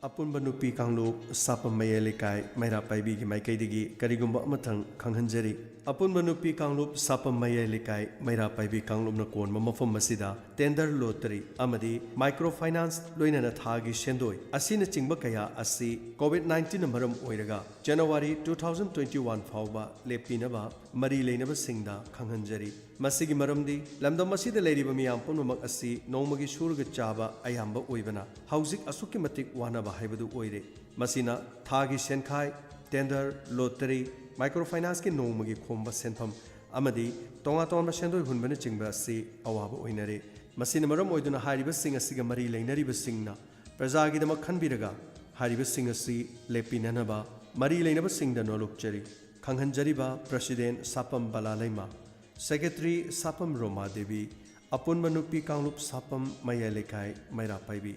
ꯑꯄꯨꯟꯕ ꯅꯨꯄꯤ ꯀꯥꯡꯂꯨꯞ ꯁꯥꯄꯝ ꯃꯌꯥꯏ ꯂꯩꯀꯥꯏ ꯃꯩꯔꯥ ꯄꯥꯏꯕꯤꯒꯤ ꯃꯥꯏꯀꯩꯗꯒꯤ ꯀꯔꯤꯒꯨꯝꯕ ꯑꯃꯇꯪ ꯈꯪꯍꯟꯖꯔꯤ ꯑꯄꯨꯟꯕ ꯅꯨꯄꯤ ꯀꯥꯡꯂꯨꯞ ꯁꯥꯄꯝ ꯃꯌꯥꯏ ꯂꯩꯀꯥꯏ ꯃꯩꯔꯥ ꯄꯥꯏꯕꯤ ꯀꯥꯡꯂꯨꯞꯅ ꯀꯣꯟꯕ ꯃꯐꯝ ꯑꯁꯤꯗ ꯇꯦꯟꯗꯔ ꯂꯣꯇꯔꯤ ꯑꯃꯗꯤ ꯃꯥꯏꯀ꯭ꯔꯣ ꯐꯥꯏꯅꯥꯟꯁ ꯂꯣꯏꯅꯅ ꯊꯥꯒꯤ ꯁꯦꯟꯗꯣꯏ ꯑꯁꯤꯅꯆꯤꯡꯕ ꯀꯌꯥ ꯑꯁꯤ ꯀꯣꯚꯤꯗ-19ꯅ ꯃꯔꯝ ꯑꯣꯏꯔꯒ ꯖꯅꯋꯥꯔꯤ 2021 ꯐꯥꯎꯕ ꯂꯦꯞꯄꯤꯅꯕ ꯃꯔꯤ ꯂꯩꯅꯕꯁꯤꯡꯗ ꯈꯪꯍꯟꯖꯔꯤ ꯃꯁꯤꯒꯤ ꯃꯔꯝꯗꯤ ꯂꯝꯗꯝ ꯑꯁꯤꯗ ꯂꯩꯔꯤꯕ ꯃꯤꯌꯥꯝ ꯄꯨꯝꯅꯃꯛ ꯑꯁꯤ ꯅꯣꯡꯃꯒꯤ ꯁꯨꯔꯒ ꯆꯥꯕ ꯑꯌꯥꯝꯕ ꯑꯣꯏꯕꯅ ꯍꯧꯖꯤꯛ ꯑꯁꯨꯛꯀꯤ ꯃꯇꯤꯛ ꯋꯥꯅꯕ ꯍꯥꯏꯕꯗꯨ ꯑꯣꯏꯔꯦ ꯃꯁꯤꯅ ꯊꯥꯒꯤ ꯁꯦꯟꯈꯥꯏ ꯇꯦꯟꯗꯔ ꯂꯣꯇꯔꯤ ꯃꯥꯏꯀ꯭ꯔꯣ ꯐꯥꯏꯅꯥꯟꯁꯀꯤ ꯅꯣꯡꯃꯒꯤ ꯈꯣꯝꯕ ꯁꯦꯟꯐꯝ ꯑꯃꯗꯤ ꯇꯣꯉꯥꯟ-ꯇꯣꯉꯥꯟꯕ ꯁꯦꯟꯗꯣꯏ ꯍꯨꯟꯕꯅꯆꯤꯡꯕ ꯑꯁꯤ ꯑꯋꯥꯕ ꯑꯣꯏꯅꯔꯦ ꯃꯁꯤꯅ ꯃꯔꯝ ꯑꯣꯏꯗꯨꯅ ꯍꯥꯏꯔꯤꯕꯁꯤꯡ ꯑꯁꯤꯒ ꯃꯔꯤ ꯂꯩꯅꯔꯤꯕꯁꯤꯡꯅ ꯄ꯭ꯔꯖꯥꯒꯤꯗꯃꯛ ꯈꯟꯕꯤꯔꯒ ꯍꯥꯏꯔꯤꯕꯁꯤꯡ ꯑꯁꯤ ꯂꯦꯞꯄꯤꯅꯅꯕ ꯃꯔꯤ ꯂꯩꯅꯕꯁꯤꯡꯗ ꯅꯣꯜꯂꯨꯛꯆꯔꯤ ꯈꯪꯍꯟꯖꯔꯤꯕ ꯄ꯭ꯔꯁꯤꯗꯦꯟ ꯁꯥꯄꯝ ꯕꯂꯥꯂꯩꯃ ꯁꯦꯀ꯭ꯔꯦꯇꯔꯤ ꯁꯥꯄꯝ ꯔꯣꯃꯥ ꯗꯦꯕꯤ ꯑꯄꯨꯟꯕ ꯅꯨꯄꯤ ꯀꯥꯡꯂꯨꯞ ꯁꯥꯄꯝ ꯃꯌꯥꯏ ꯂꯩꯀꯥꯏ ꯃꯩꯔꯥ ꯄꯥꯏꯕꯤ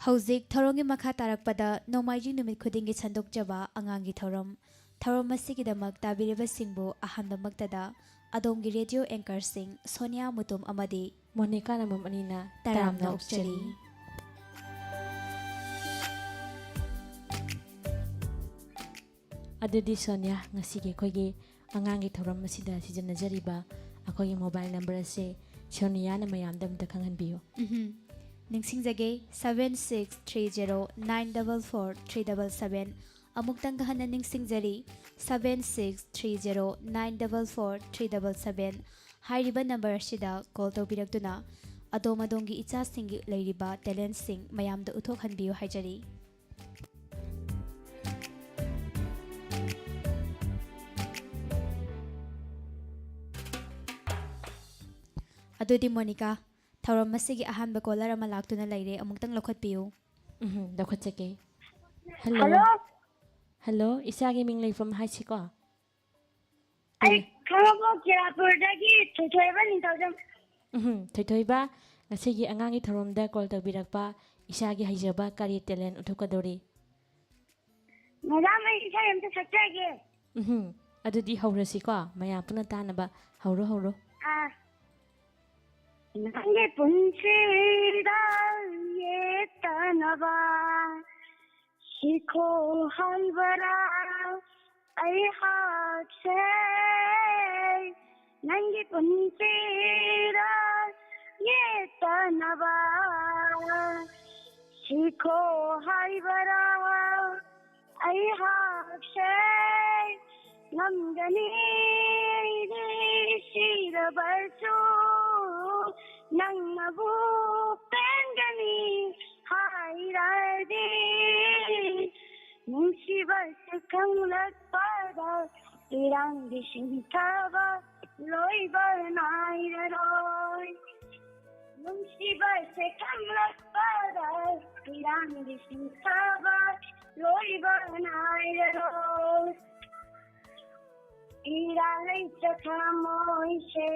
ꯍꯧꯖꯤꯛ ꯊꯧꯔꯝꯒꯤ ꯃꯈꯥ ꯇꯥꯔꯛꯄꯗ ꯅꯣꯡꯃꯥꯏꯖꯤꯡ ꯅꯨꯃꯤꯠ ꯈꯨꯗꯤꯡꯒꯤ ꯁꯟꯗꯣꯛꯆꯕ ꯑꯉꯥꯡꯒꯤ ꯊꯧꯔꯝ ꯑꯁꯤꯒꯤꯗꯃꯛ ꯇꯥꯕꯤꯔꯤꯕꯁꯤꯡꯕꯨ ꯑꯍꯥꯟꯕꯃꯛꯇꯗ ꯑꯗꯣꯝꯒꯤ ꯔꯦꯗꯤꯑꯣ ꯑꯦꯡꯀꯔꯁꯤꯡ ꯁꯣꯅꯤꯌꯥ ꯃꯨꯇꯨꯝ ꯑꯃꯗꯤ ꯃꯣꯅꯤꯀꯥ ꯅꯝꯕꯝ ꯑꯅꯤꯅ ꯇꯔꯥꯝꯅ ꯑꯣꯛꯆꯔꯤ ꯑꯗꯨꯗꯤ ꯁꯣꯅꯤꯌꯥ ꯉꯁꯤꯒꯤ ꯑꯩꯈꯣꯏꯒꯤ ꯑꯉꯥꯡꯒꯤ ꯊꯧꯔꯝ ꯑꯁꯤꯗ ꯁꯤꯖꯤꯟꯅꯖꯔꯤꯕ ꯑꯩꯈꯣꯏꯒꯤ ꯃꯣꯕꯥꯏꯜ ꯅꯝꯕꯔ ꯑꯁꯤ ꯁꯣꯅꯤꯌꯥꯅ ꯃꯌꯥꯝꯗ ꯑꯝꯇ ꯈꯪꯍꯟꯕꯤꯌꯨ ꯅꯤꯡꯁꯤꯡꯖꯒꯦ 7630944377 ꯑꯃꯨꯛꯇꯪ ꯍꯟꯅ ꯅꯤꯡꯁꯤꯡꯖꯔꯤ 7630944377 ꯍꯥꯏꯔꯤꯕ ꯅꯝꯕꯔ ꯑꯁꯤꯗ ꯀꯣꯜ ꯇꯧꯕꯤꯔꯛꯇꯨꯅ ꯑꯗꯣꯝꯒꯤ ꯏꯆꯥꯁꯤꯡꯒꯤ ꯂꯩꯔꯤꯕ ꯇꯦꯂꯦꯟꯠꯁꯤꯡ ꯃꯌꯥꯝꯗ ꯎꯠꯊꯣꯛꯍꯟꯕꯤꯌꯨ ꯍꯥꯏꯖꯔꯤ ꯑꯗꯨꯗꯤ ꯃꯣꯅꯤꯀꯥ ꯊꯧꯔꯝ ꯑꯁꯤꯒꯤ ꯑꯍꯥꯟꯕ ꯀꯣꯂꯔ ꯑꯃ ꯂꯥꯛꯇꯨꯅ ꯂꯩꯔꯦ ꯑꯃꯨꯛꯇꯪ ꯂꯧꯈꯠꯄꯤꯌꯨ ꯂꯧꯈꯠꯆꯒꯦ ꯍꯜꯂꯣ ꯏꯆꯥꯒꯤ ꯃꯤꯡ ꯂꯩꯐꯝ ꯍꯥꯏꯁꯤꯀꯣ ꯑꯩ ꯈꯪꯉꯕꯣꯛ ꯀꯦꯔꯥꯄꯨꯔꯗꯒꯤ ꯊꯣꯏꯊꯣꯏꯕ ꯅꯤꯡꯊꯧꯖꯝ ꯊꯣꯏꯊꯣꯏꯕ ꯉꯁꯤꯒꯤ ꯑꯉꯥꯡꯒꯤ ꯊꯧꯔꯝꯗ ꯀꯣꯜ ꯇꯧꯕꯤꯔꯛꯄ ꯏꯁꯥꯒꯤ ꯍꯩꯖꯕ ꯀꯔꯤ ꯇꯦꯂꯦꯟ ꯎꯠꯊꯣꯛꯀꯗꯧꯔꯤ ꯃꯦꯗꯥꯝ ꯑꯩ ꯏꯁꯩ ꯑꯝꯇ ꯁꯛꯆꯒꯦ ꯑꯗꯨꯗꯤ ꯍꯧꯔꯁꯤꯀꯣ ꯃꯌꯥꯝ ꯄꯨꯟꯅ ꯇꯥꯅꯕ ꯍꯧꯔꯣ ꯅꯪꯒꯤ ꯄꯨꯟꯁꯤꯗ ꯌꯦꯠꯇꯅꯕ ꯁꯤꯈꯣ ꯍꯥꯏꯕꯔꯥ ꯑꯩꯍꯥꯛꯁꯦ ꯅꯪꯒꯤ ꯄꯨꯟꯁꯤꯗ ꯌꯦꯠꯇꯅꯕ ꯁꯤꯈꯣ ꯍꯥꯏꯕꯔꯥ ꯑꯩꯍꯥꯛꯁꯦ ꯉꯝꯒꯅꯤ ꯁꯤꯔꯕꯁꯨ ꯅꯪꯅꯕꯨ ꯄꯦꯟꯒꯅꯤ ꯍꯥꯏꯔꯗꯤ ꯅꯨꯡꯁꯤꯕꯁꯦ ꯈꯪꯂꯛꯄꯗ ꯏꯔꯥꯡꯒꯤ ꯁꯤꯡꯊꯥꯕ ꯂꯣꯏꯕ ꯅꯥꯏꯔꯔꯣꯏ ꯅꯨꯡꯁꯤꯕꯁꯦ ꯈꯪꯂꯛꯄꯗ ꯏꯔꯥꯡꯒꯤ ꯁꯤꯡꯊꯥꯕ ꯂꯣꯏꯕ ꯅꯥꯏꯔꯔꯣꯏ ꯏꯔꯥ ꯂꯩꯇ ꯊꯃꯣꯏꯁꯦ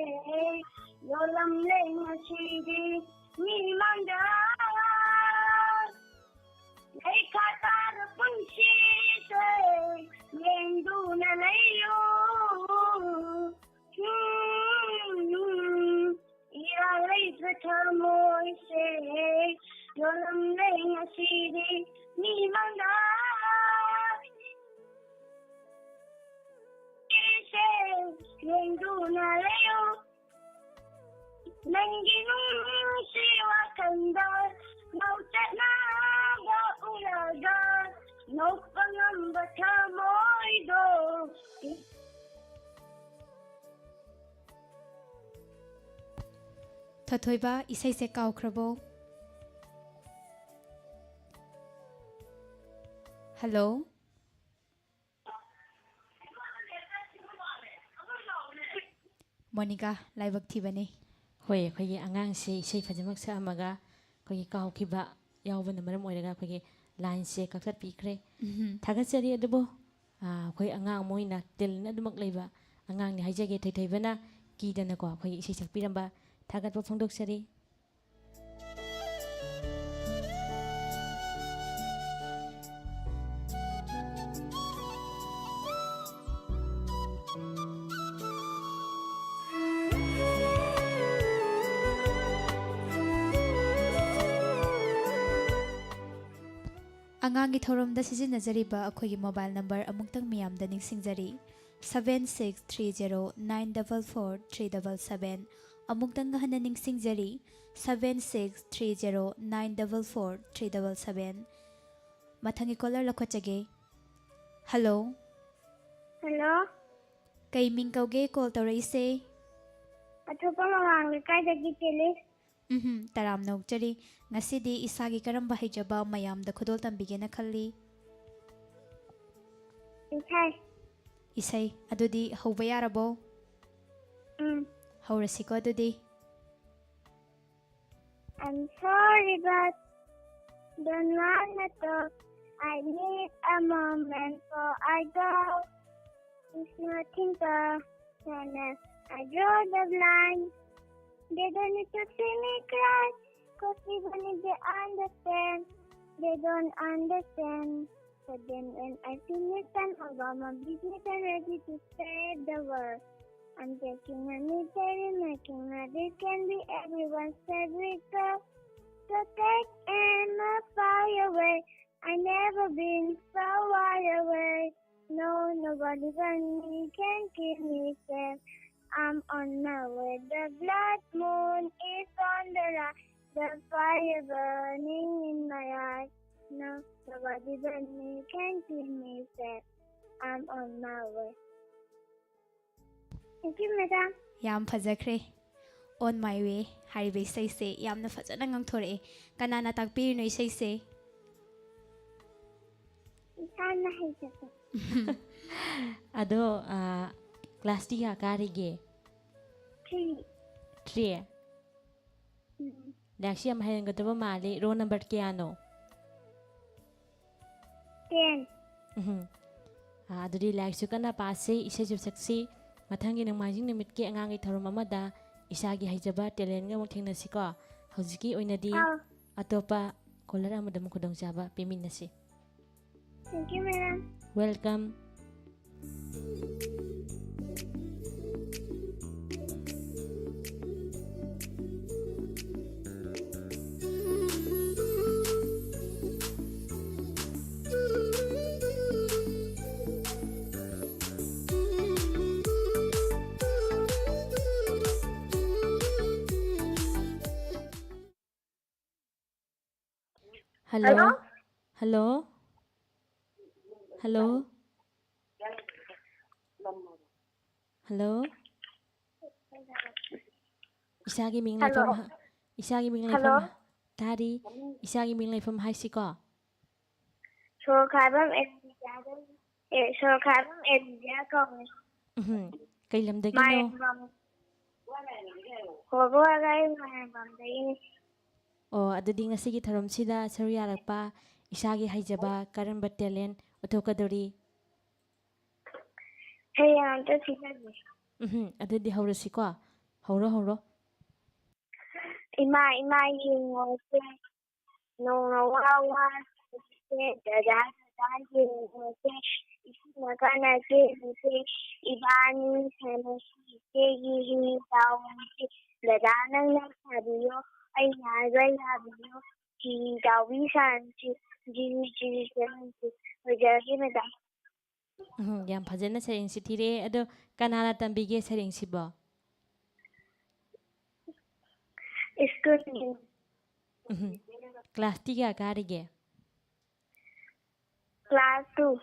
ꯌꯣꯜꯂꯝꯂꯦ ꯉꯁꯤꯗꯤ ꯃꯤꯃꯥꯡꯗ ꯂꯩꯈꯥ ꯇꯥꯔ ꯄꯨꯟꯁꯤꯁꯦ ꯂꯦꯡꯗꯨꯅ ꯂꯩꯌꯨ ꯏꯔꯥ ꯂꯩꯇ ꯊꯃꯣꯏꯁꯦ ꯌꯣꯜꯂꯝꯂꯦꯉꯁꯤꯗꯤ ꯃꯤꯃꯥꯡꯗ ꯂꯦꯡꯗꯨꯅ ꯂꯩꯌꯨ ꯅꯪꯒꯤ ꯅꯨꯡꯁꯤ ꯋꯥꯈꯜꯗ ꯉꯥꯎꯆꯠꯅꯕ ꯎꯔꯒ ꯅꯣꯛꯄ ꯉꯝꯕ ꯊꯃꯣꯏꯗꯣ ꯊꯣꯏꯊꯣꯏꯕ ꯏꯁꯩꯁꯦ ꯀꯥꯎꯈ꯭ꯔꯕꯣ ꯍꯜꯂꯣ ꯃꯣꯅꯤꯀꯥ ꯂꯥꯏꯕꯛ ꯊꯤꯕꯅꯤ ꯍꯣꯏ ꯑꯩꯈꯣꯏꯒꯤ ꯑꯉꯥꯡꯁꯦ ꯏꯁꯩ ꯐꯖꯅꯃꯛ ꯁꯛꯑꯝꯃꯒ ꯑꯩꯈꯣꯏꯒꯤ ꯀꯥꯎꯈꯤꯕ ꯌꯥꯎꯕꯅ ꯃꯔꯝ ꯑꯣꯏꯔꯒ ꯑꯩꯈꯣꯏꯒꯤ ꯂꯥꯏꯟꯁꯦ ꯀꯛꯊꯠꯄꯤꯈ꯭ꯔꯦ ꯊꯥꯒꯠꯆꯔꯤ ꯑꯗꯨꯕꯨ ꯑꯩꯈꯣꯏ ꯑꯉꯥꯡ ꯃꯣꯏꯅ ꯇꯦꯂꯦꯟ ꯑꯗꯨꯃꯛ ꯂꯩꯕ ꯑꯉꯥꯡꯅꯤ ꯍꯥꯏꯖꯒꯦ ꯊꯣꯏꯊꯣꯏꯕꯅ ꯀꯤꯗꯅꯀꯣ ꯑꯩꯈꯣꯏꯒꯤ ꯏꯁꯩ ꯁꯛꯄꯤꯔꯝꯕ ꯊꯥꯒꯠꯄ ꯐꯣꯡꯗꯣꯛꯆꯔꯤ ꯑꯉꯥꯡꯒꯤ ꯊꯧꯔꯝꯗ ꯁꯤꯖꯤꯟꯅꯖꯔꯤꯕ ꯑꯩꯈꯣꯏꯒꯤ ꯃꯣꯕꯥꯏꯜ ꯅꯝꯕꯔ ꯑꯃꯨꯛꯇꯪ ꯃꯤꯌꯥꯝꯗ ꯅꯤꯡꯁꯤꯡꯖꯔꯤ 7630943777 ꯑꯃꯨꯛꯇꯪ ꯍꯟꯅ ꯅꯤꯡꯁꯤꯡꯖꯔꯤ 7630943777 ꯃꯊꯪꯒꯤ ꯀꯣꯂꯔ ꯂꯧꯈꯠꯆꯒꯦ ꯍꯜꯂꯣ Hello? ꯀꯩ ꯃꯤꯡ ꯀꯧꯒꯦ ꯀꯣꯜ ꯇꯧꯔꯛꯏꯁꯦ ꯑꯇꯣꯞꯄ ꯃꯃꯥꯡ ꯂꯩꯀꯥꯏꯗꯒꯤ ꯇꯦꯂꯤ ꯇꯔꯥꯝꯅ ꯑꯣꯛꯆꯔꯤ ꯉꯁꯤꯗꯤ ꯏꯁꯥꯒꯤ ꯀꯔꯝꯕ ꯍꯩꯖꯕ ꯃꯌꯥꯝꯗ ꯈꯨꯗꯣꯜ ꯇꯝꯕꯤꯒꯦꯅ ꯈꯜꯂꯤ ꯏꯁꯩ ꯏꯁꯩ ꯑꯗꯨꯗꯤ ꯍꯧꯕ ꯌꯥꯔꯕꯣ ꯍꯧꯔꯁꯤꯀꯣ ꯑꯗꯨꯗꯤ I'm sorry but don't wanna talk. I need a moment for I go. It's nothing personal. I draw the line. They don't need to see me cry, 'cause even if they understand, they don't understand. But then when I finish and over my business and ready to save the world, I'm taking a military, making a this can be everyone's favorite girl. So take and far away. I never been so far away. No, nobody but me can keep me safe. I'm on my way. The blood moon is on the rise. The fire burning in my eyes. No, nobody but me can keep me safe. I'm on my way. Thank you, madam. ꯌꯥꯝ ꯐꯖꯈ꯭ꯔꯦ On My Way ꯍꯥꯏꯔꯤꯕ ꯏꯁꯩꯁꯦ ꯌꯥꯝꯅ ꯐꯖꯅ ꯉꯪꯊꯣꯔꯛꯑꯦ ꯀꯅꯥꯅ ꯇꯥꯛꯄꯤꯔꯤꯅꯣ ꯏꯁꯩꯁꯦ Isana hejata. ꯑꯗꯣ ꯀ꯭ꯂꯥꯁꯇꯤ ꯀꯌꯥ ꯀꯥꯔꯤꯒꯦ 3. 3 ꯂꯥꯏꯔꯤꯛꯁꯤ ꯌꯥꯝ ꯍꯩꯔꯝꯒꯗꯕ ꯃꯥꯜꯂꯤ ꯔꯣꯜ ꯅꯝꯕꯔ ꯀꯌꯥꯅꯣ 10. ꯑꯗꯨꯗꯤ ꯂꯥꯏꯔꯤꯛꯁꯨ ꯀꯟꯅ ꯄꯥꯁꯤ ꯏꯁꯩꯁꯨ ꯁꯛꯁꯤ ꯃꯊꯪꯒꯤ ꯅꯣꯡꯃꯥꯏꯖꯤꯡ ꯅꯨꯃꯤꯠꯀꯤ ꯑꯉꯥꯡꯒꯤ ꯊꯧꯔꯝ ꯑꯃꯗ ꯏꯁꯥꯒꯤ ꯍꯩꯖꯕ ꯇꯦꯂꯦꯟꯒ ꯑꯃꯨꯛ ꯊꯦꯡꯅꯁꯤꯀꯣ ꯍꯧꯖꯤꯛꯀꯤ ꯑꯣꯏꯅꯗꯤ ꯑꯇꯣꯞꯄ ꯀꯣꯂꯔ ꯑꯃꯗ ꯑꯃꯨꯛ ꯈꯨꯗꯣꯡꯆꯥꯕ ꯄꯤꯃꯤꯟꯅꯁꯤ Thank you, madam. Welcome Hello? Hello? Hello? Hello? Isagi ming Hello. laifam Isagi ming Hello. laifam Tari Isagi ming laifam haisiko Sorokhabam Edja kami. Kay lamdagino Hogoagay mayabam dayin. Oh adudi ngasigi tharamsida saru yarakpa Isagi haijaba karamba talent uthokadori Hey, I'm just here. adudi haurasiko hauro Ima yingose. No wawa. Dada yingose. Magana ke ibani sanasi ke yihi tawonsi. Dada nang sabiyo ay sabiyo. Ji dawi sansi. Ji sansi. Wajahi madam. Yam phajana sareng si thire ado kanala tambige sareng sibo School. Class 3 karige Class 2.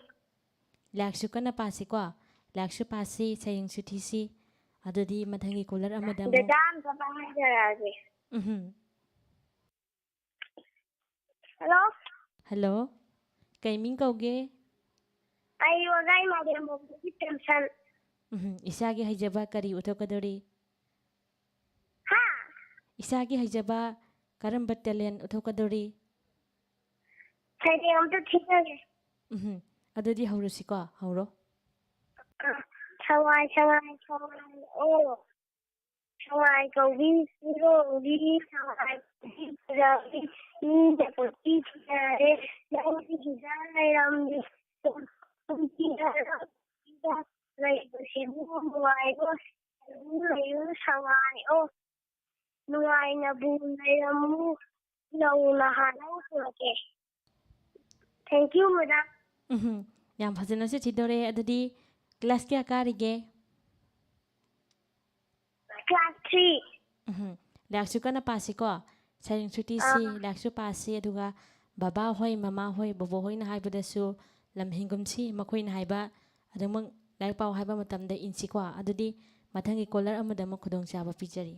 Laksu kana pasi ko laksu pasi sareng su thisi adudi mathangi cooler amada mo Dada am kapahai jarage. Hello? Hello kay ming kauge Ay wagay madam mo tension. Isagi haijaba kari uthokadori Ha? Isagi haijaba karamba talent uthokadori Sai am to thikage. adudi haurusiko hauro Chawai. Oh. Sawai kaubi siroli sawai pujari ni deputi pujare lauti hizai ramdi tumti hara lai simu muai go lai sawai o nuai na bu lai ramu lau na hanau surake. Thank you, madam. ꯌꯥꯝ ꯐꯖꯅꯁꯨ ꯊꯤꯗꯣꯔꯦ ꯑꯗꯨꯗꯤ class ꯀꯌꯥ ꯀꯥꯔꯤꯒꯦ Class 3. ꯂꯥꯏꯔꯤꯛꯁꯨ ꯀꯟꯅ ꯄꯥꯁꯤꯀꯣ ꯁꯩꯔꯦꯡ ꯁꯨꯇꯤꯁꯤ ꯂꯥꯏꯔꯤꯛꯁꯨ ꯄꯥꯁꯤ ꯑꯗꯨꯒ ꯕꯕꯥ ꯍꯣꯏ ꯃꯃꯥ ꯍꯣꯏ ꯕꯣꯕꯣ ꯍꯣꯏꯅ ꯍꯥꯏꯕꯗꯁꯨ ꯂꯝ ꯍꯤꯡꯒꯨꯝꯁꯤ ꯃꯈꯣꯏꯅ ꯍꯥꯏꯕ ꯑꯗꯨꯃꯛ ꯂꯥꯏꯔꯤꯛ ꯄꯥꯎ ꯍꯥꯏꯕ ꯃꯇꯝꯗ ꯏꯟꯁꯤꯀꯣ ꯑꯗꯨꯗꯤ ꯃꯊꯪꯒꯤ ꯀꯣꯂꯔ ꯑꯃꯗ ꯑꯃꯨꯛ ꯈꯨꯗꯣꯡꯆꯥꯕ ꯄꯤꯖꯔꯤ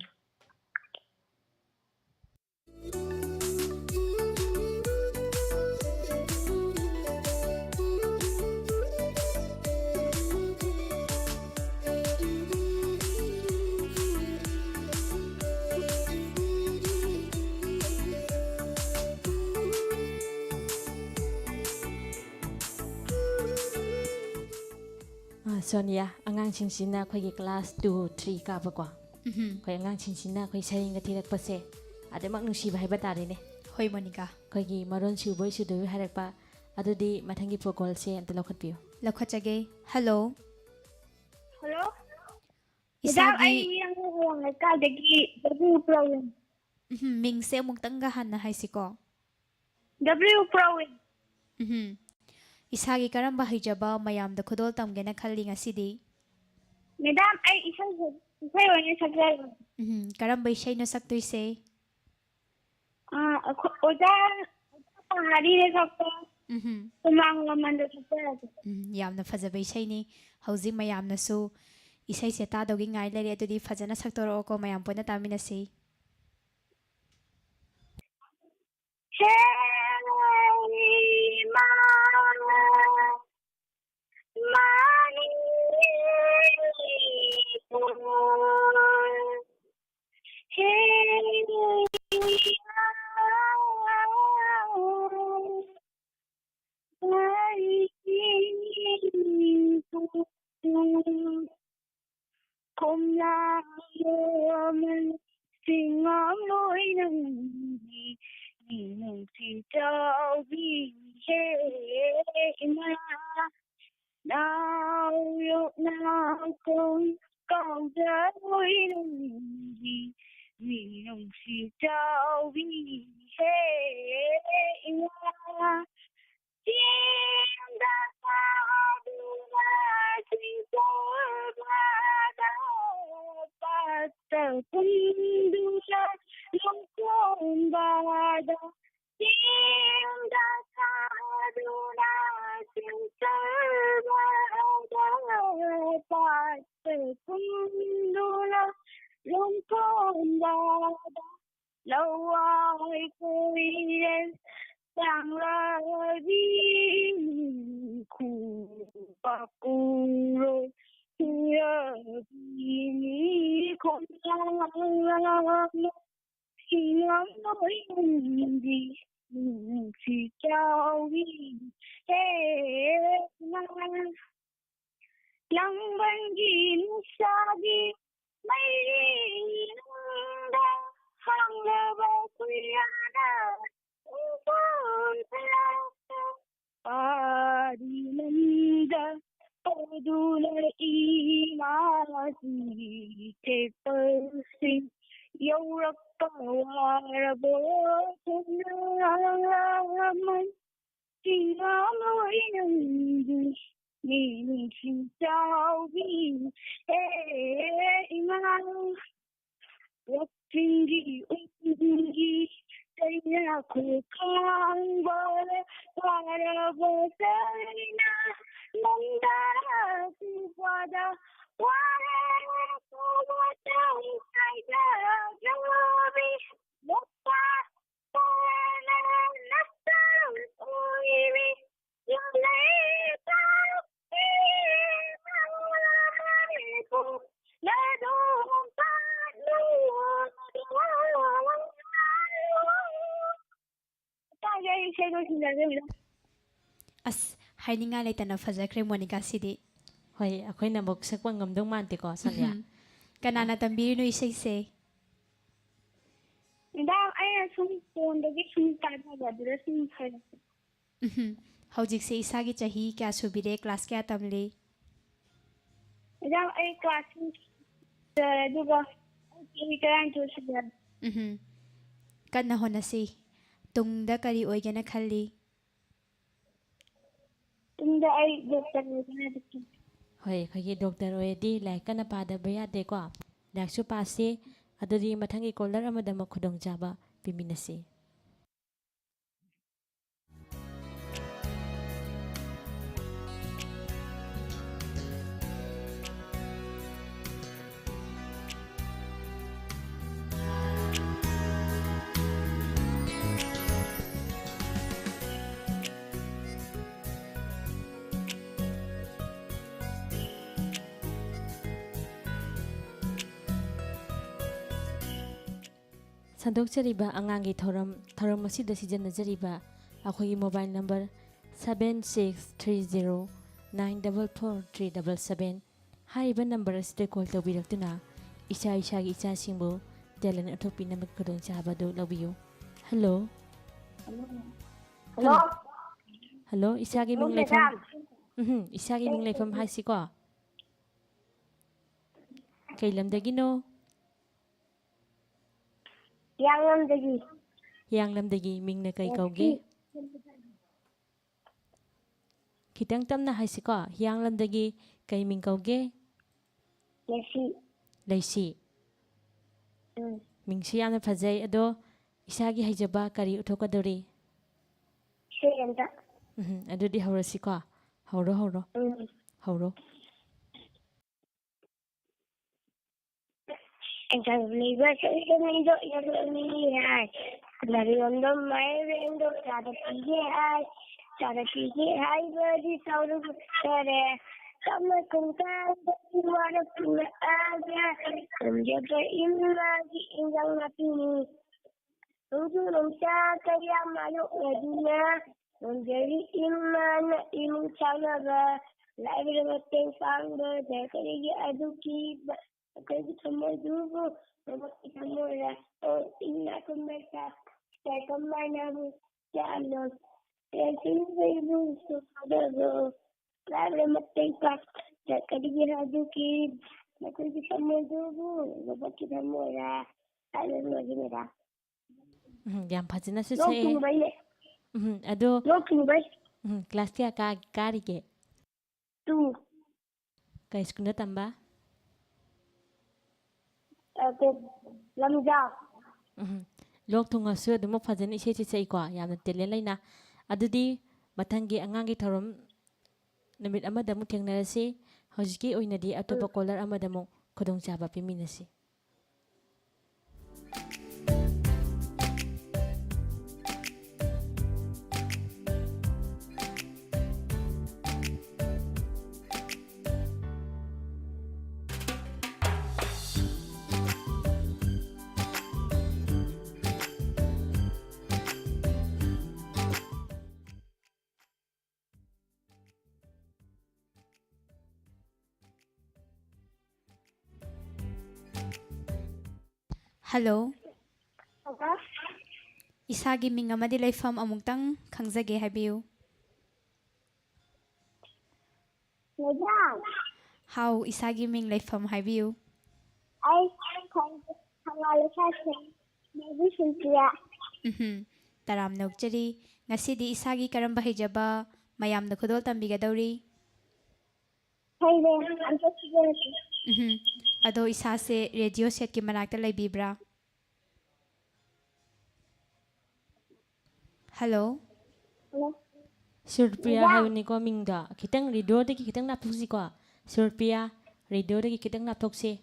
ꯁꯣꯅꯤꯌꯥ ꯑꯉꯥꯡꯁꯤꯡꯁꯤꯅ ꯑꯩꯈꯣꯏꯒꯤ ꯀ꯭ꯂꯥꯁ 2, 3 ꯀꯥꯕꯀꯣ ꯑꯩꯈꯣꯏ ꯑꯉꯥꯡꯁꯤꯡꯁꯤꯅ ꯑꯩꯈꯣꯏ ꯁꯩꯔꯦꯡꯒ ꯊꯤꯔꯛꯄꯁꯦ ꯑꯗꯨꯃꯛ ꯅꯨꯡꯁꯤꯕ ꯍꯥꯏꯕ ꯇꯥꯔꯦꯅꯦ ꯍꯣꯏ ꯃꯣꯅꯤꯀꯥ ꯑꯩꯈꯣꯏꯒꯤ ꯃꯔꯣꯟ ꯁꯨꯕꯣꯏ ꯁꯨꯗꯕꯣꯏ ꯍꯥꯏꯔꯛꯄ ꯑꯗꯨꯗꯤ ꯃꯊꯪꯒꯤ ꯄ꯭ꯔꯣꯀꯣꯜꯁꯦ ꯑꯝꯇ ꯂꯧꯈꯠꯄꯤꯌꯨ ꯂꯧꯈꯠꯆꯒꯦ ꯍꯜꯂꯣ Hello? Madam, ꯏꯁꯥꯒꯤ ay yang nagkadagi W Prowin. ꯃꯤꯡꯁꯦ ꯑꯃꯨꯛꯇꯪꯒ ꯍꯥꯟꯅ ꯍꯥꯏꯁꯤꯀꯣ W Prowin. ꯏꯁꯥꯒꯤ ꯀꯔꯝꯕ ꯍꯩꯖꯕ ꯃꯌꯥꯝꯗ ꯈꯨꯗꯣꯜ ꯇꯝꯒꯦꯅ ꯈꯜꯂꯤ ꯉꯁꯤꯗꯤ Madam, ay isang oynay sakay. ꯀꯔꯝꯕ ꯏꯁꯩꯅꯣ ꯁꯛꯇꯣꯏꯁꯦ Oda panghari na sakto. ꯎꯝꯍꯨꯝ Tumang naman na sakay. ꯌꯥꯝꯅ ꯐꯖꯕ ꯏꯁꯩꯅꯤ ꯍꯧꯖꯤꯛ ꯃꯌꯥꯝꯅꯁꯨ ꯏꯁꯩꯁꯦ ꯇꯥꯗꯧꯒꯤ ꯉꯥꯏ ꯂꯩꯔꯦ ꯑꯗꯨꯗꯤ ꯐꯖꯅ ꯁꯛꯇꯣꯔꯛꯑꯣꯀꯣ ꯃꯌꯥꯝ ꯄꯨꯟꯅ ꯇꯥꯃꯤꯟꯅꯁꯤ Hey, mama, mani, Kung naman singamoy ng ninong si Toby na nauyo na kung kaudamoy ng ninong si Toby na Tinda sa bunga singkong pagtapundula lungkong bada Tinda sa bunga singkong pagtapundula lungkong bada Laway ko yes Sang labing kupakuro Kuya bini ko lang Singang mo'y hindi si Chowie Lang banggin sabi May rinda Hang labay kuya na Adinanda Padula imasi Tepasing Yorak pawarabo Sunaman Sinamoy ng Meaning sinsabi Wakindi undi Saya ku kang boleh para bersama mendarati pada waraku macam saja jawabi lupa pada nasab uiwi yang lepas malamariku ladung padu ꯑꯁ ꯍꯥꯏꯅꯤꯡꯉꯥꯏ ꯂꯩꯇꯅ ꯐꯖꯈ꯭ꯔꯦ Monica ꯁꯤꯗꯤ ꯍꯣꯏ ꯑꯩꯈꯣꯏꯅ ꯑꯃꯨꯛ ꯁꯛꯄ ꯉꯝꯗꯧ ꯃꯥꯟꯗꯦꯀꯣ Sonia Kanana tambirino isayse? Madam, I sum phone sum tabadura sum phara. Hojikse isagi chahi kya subire class kya tamle? Madam, I class duga return to sugar. Kanna honasi. Tungda kari oigana khalli. Tunda I doctor na Hoi khagi doctor oedi lai kana pada baya de ko. Lak su pase adudi mathangi caller amada ma khudong jaba piminasi. Sandokchariba angangi thoram asida sijanajariba akhoi mobile number 7630944377 haiba number asida call tawbiraktuna isa gi isa singbu talent athopi namak khudong chaba do labiyo. Hello. Hello. Hello isa gi ming leifam. Isa gi ming leifam haisi ko. Kailamdagi no. Yang lamdagi ming na kay kauge. Kitang tamna haisi ko. Yang lamdagi kay ming kauge. Laisi. Ming siya na fazay ado isagi haijaba kari utokadori. Siyenta. Ado di haurasi ko. Hauro. And I believe I said the window you high. Very on the my window, Tata PG high, very sound of the summer contact, you want to pull it out there. And you get in the young Lapini. Uju Rumsaka Yamayo Edina, and very in China, library of things founder, the Aduki. Kasi kamay dugo, mabaki kamay ina kamay kaya kamay namin sa kaya sinibay gusto kadaro, lalo matengka, kaya kadigira duki, kasi kamay dugo, mabaki kamay lalo maginira. Yang pazina su Lok tungbay ado Lok tungbay. Class kya kari ke? 2. Kay skunda tamba? Lamjak. Lok tunga su ado mo fazana ishe chisay ko yamna telen layna adudi mathangi angangi thoram namit amada mo thengnarasi hojiki oinadi atopa caller amada mo khudong chaba piminasi. Hello. Isagi ming amadi leifam amungtang khangjage habiyu. Madam. How isagi ming leifam habiyu. I Hangalasa Maybe Cynthia. Taram nokchari ngasidi isagi karamba hijaba mayamna khudol tambigadawri. Hey there, I'm just going Ado isase radio set ki manakta laibibra. Hello. Hello. Surpriya hayuni ko mingda kitang radio de kitang napugsi ko. Surpriya radio de kitang napugsi.